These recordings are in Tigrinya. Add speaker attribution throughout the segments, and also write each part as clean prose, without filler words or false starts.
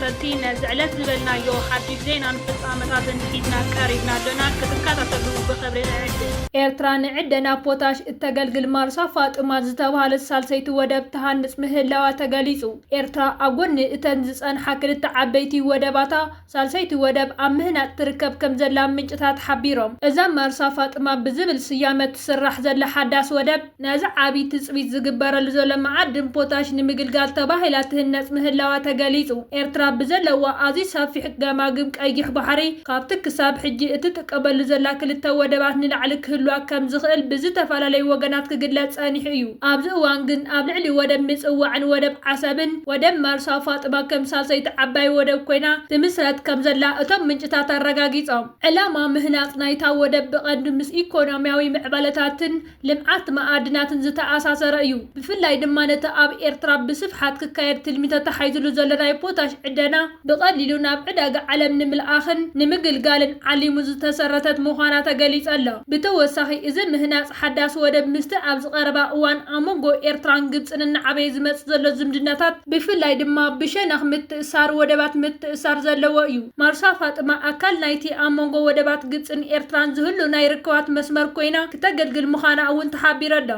Speaker 1: ተኸታተልቲ ነዝዕለት ዝበልናዮ ሓድሽ ዜና ንፍጻመታትን ሒዝና ቀሪብና ኣለና ክትከታተሉ ብኽብሪ ንዕድል። ኤርትራ ንዕደና ፖታሽ እተገልግል ማርሳ ፋጥማ ዝተባሃለት ሳልሰይቲ ወደብ ተሃንጽ ምህላዋ ተገሊጹ። ኤርትራ ኣብ ጎኒ እተን ዝጸንሓ ክልተ ዓበይቲ ወደባታ ሳልሰይቲ ወደብ ኣብ ምህናጥ ትርከብ ከም ዘላ ምንጭታት ሓቢሮም። እዛ ማርሳ ፋጥማ ብዝብል ስያመ ትስራሕ ዘላ ሓዳስ ወደብ ነዚ ዓብዪ ትጽቢት ዝግበረሉ ዘሎ መዓድን ፖታሽ ንምግልጋል ተባሂላ ትህነጽ ምህላዋ ተገሊጹ። ኤርትራ ብዘለዋ ኣዝዩ ሰፊሕ ገማግም ቀይሕ ባሕሪ ካብቲ ክሳብ ሕጂ እትጥቀበሉ ዘላ ክልተ ወደባት ንላዕሊ ክህልዋ ከም ዝኽእል ብዝተፈላለዩ ወገናት ክግለጽ ጸኒሑ እዩ። ኣብዚ እዋን ግን ኣብ ልዕሊ ወደብ ምጽዋዕን ወደብ ዓሰብን ወደብ ማርሳ ፋጥማ ከም ሳልሰይቲ ዓባይ ወደብ ኮይና ትምስረት ከም ዘላ እቶም ምንጭታት ኣረጋጊጾም። ዕላማ ምህናጽ ናይታ ወደብ ብቐንዲ ምስ ኢኮኖምያዊ ምዕባለታትን ልምዓት መኣድናትን ዝተኣሳሰረ እዩ። ብፍላይ ድማ ነቲ ኣብ ኤርትራ ብስፍሓት ክካየድ ትልሚ ተተሓሒዙሉ ዘሎ ናይ ፖታሽ ዕደና ብቐሊሉ ናብ ዕዳጋ ዓለም ንምልኣኽን ንምግልጋልን ዓሊሙ ዝተሰረተት ምዃና ተገሊጹ ኣሎ። ብተወሳኺ እዚ ምህናጽ ሓዳስ ወደብ ምስቲ ኣብ ዝቐረባ እዋን ኣብ መንጎ ኤርትራን ግብፅን እናዓበየ ዝመጽእ ዘሎ ዝምድናታት ብፍላይ ድማ ብሸነኽ ምትእስሳር ወደባት ምትእስሳር ዘለዎ እዩ። ማርሳ ፋጥማ ኣካል ናይቲ ኣብ መንጎ ወደባት ግብፅን ኤርትራን ዝህሉ ናይ ርክባት መስመር ኮይና ክተገልግል ምዃና እውን ተሓቢሩ ኣሎ።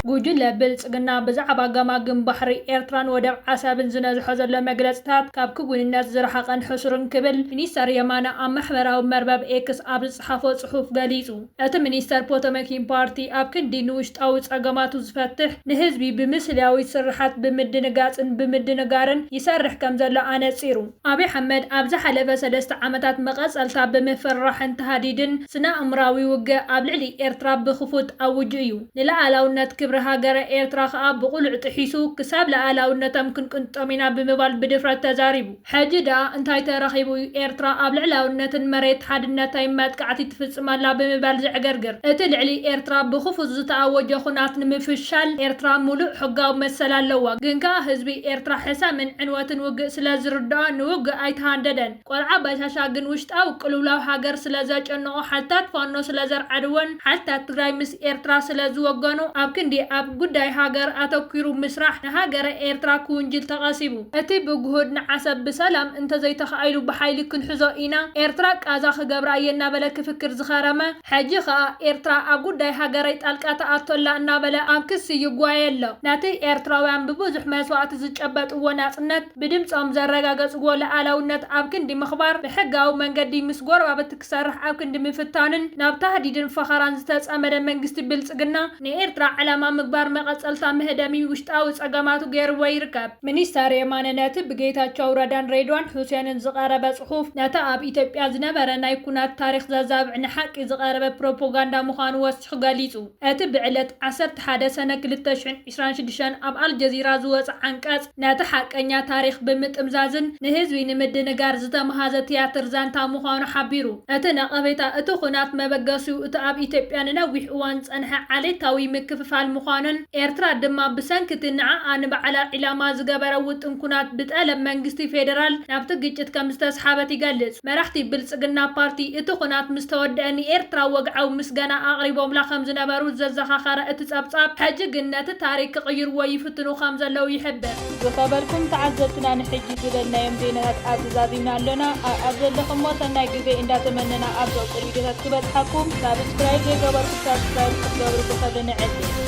Speaker 1: ጉጅለ ብልጽግና ብዛዕባ ገማግም ባሕሪ ኤርትራን ወደብ ዓሰብን ዝነዝሖ ዘሎ መግለጽታት ካብ ክውንነት ዝረሓቐን ሕሱርን ክብል ሚኒስተር የማነ ኣብ ማሕበራዊ መርበብ ኤክስ ኣብ ዝጸሓፎ ጽሑፍ ገሊጹ። እቲ ሚኒስተር ፖቶማኪን ፓርቲ ኣብ ክንዲ ንውሽጣዊ ጸገማቱ ዝፈትሕ ንህዝቢ ብምስልያዊ ስርሓት ብምድንጋጽን ብምድንጋርን ይሰርሕ ከም ዘሎ ኣነጺሩ። ኣብይ ኣሕመድ ኣብ ዝሓለፈ 3 ዓመታት መቐጸልታ ብምፍራሕን ተሃዲድን ስነ ኣእምራዊ ውግእ ኣብ ልዕሊ ኤርትራ ብኽፉት ኣውጁ እዩ። ንላዕላውነት ክብሪ ሃገረ ኤርትራ ከዓ ብቑልዕ ጥሒሱ ክሳብ ላዕላውነቶም ክንቅንጦም ኢና ብምባል ብድፍረት ተዛሪቡ። ሕጂ ደኣ እንታይ ተረኺቡ እዩ ኤርትራ ኣብ ልዕላውነትን መሬት ሓድነታዊ መጥቃዕቲ ትፍጽመላ ብምባል ዝዕገርግር። እቲ ልዕሊ ኤርትራ ብኽፉት ዝተኣወጀ ኩናት ንምፍሻል ኤርትራ ሙሉእ ሕጋዊ መሰል ኣለዋ። ግን ከዓ ህዝቢ ኤርትራ ሕሳምን ዕንወትን ውግእ ስለ ዝርድኦ ንውግእ ኣይተሃንደደን። ቆልዓ ባሻሻ ግን ውሽጣዊ ቅልውላው ሃገር ስለ ዘጨንቆ ሓልታት ፋኖ ስለ ዘርዓድወን ሓልታት ትግራይ ምስ ኤርትራ ስለ ዝወገኑ ኣብ ክንዲ ኣብ ጉዳይ ሃገር ኣተኪሩ ምስራሕ ንሃገረ ኤርትራ ክውንጅል ተቐሲቡ። እቲ ብግሁድ ንዓሰብ ብሰላም እንተዘይተኻኢሉ ብሓይሊ ክንሕዞ ኢና ኤርትራ ቃዛ ክገብራ እየ እናበለ ክፍክር ዝኸረመ ሕጂ ከዓ ኤርትራ ኣብ ጉዳይ ሃገረይ ጣልቃ ተኣቶላ እናበለ ኣብ ክሲ ይጓየ ኣሎ። ናቲ ኤርትራውያን ብብዙሕ መስዋዕቲ ዝጨበጥዎ ናጽነት ብድምፆም ዘረጋገጽዎ ሉዓላውነት ኣብ ክንዲ ምኽባር ብሕጋዊ መንገዲ ምስ ጎረባብቲ ክሰርሕ ኣብ ክንዲ ምፍታንን ናብ ተሃዲድን ፈኸራን ዝተጸመደ መንግስቲ ብልጽግና ንኤርትራ ዕላማ ምግባር መቐጸልታ ምህደሚ ውሽጣዊ ጸገማቱ ገይርዎ ይርከብ። ሚኒስተር የማነ ነቲ ብጌታቸው ረዳን ሬድዋን ሁሴንን ዝቐረበ ጽሑፍ ነቲ ኣብ ኢትዮጵያ ዝነበረ ናይ ኩናት ታሪክ ዘዛብዕ ንሓቂ ዝቐረበ ፕሮፓጋንዳ ምዃኑ ወሲኹ ገሊጹ። እቲ ብዕለት 11 ሰነ 2026 ኣብ ኣልጀዚራ ዝወፅእ ዓንቀጽ ነቲ ሓቀኛ ታሪክ ብምጥምዛዝን ንህዝቢ ንምድንጋር ዝተመሃዘ ቲያትር ዛንታ ምዃኑ ሓቢሩ። እቲ ነቐፌታ እቲ ኩናት መበገሲኡ እቲ ኣብ ኢትዮጵያ ንነዊሕ እዋን ጸንሐ ዓሌታዊ ምክፍፋል ምዃኑን ኤርትራ ድማ ብሰንኪቲ ንዓኣ ንበዓላ ዒላማ ዝገበረ ውጥን ኩናት ብጠለብ መንግስቲ ፌደራል ናብቲ ግጭት ከም ዝተሰሓበት ይገልጽ። መራሕቲ ብልጽግና ፓርቲ እቲ ኩናት ምስ ተወድአ ንኤርትራ ወግዓዊ ምስገና ኣቕሪቦምላ ከም ዝነበሩ ዘዘኻኸረ እቲ ጸብጻብ ሕጂ ግን ነቲ ታሪክ ክቕይርዎ ይፍትኑ ከም ዘለዉ ይሕብር። ዝኸበርኩም ተዓዘብትና ንሕጂ ዝበልናዮም ዜናታት ኣዛዚምና ኣለና። ኣብ ዘለኹም ሰናይ ግዜ እንዳተመነና ኣብ ዘቕፅል ቪድዮታት ክበጽሓኩም ሳብስክራይብ ዘይገበርኩም ሳብስክራይብ ክትገብሩ ብኸብሪ ንዕድል።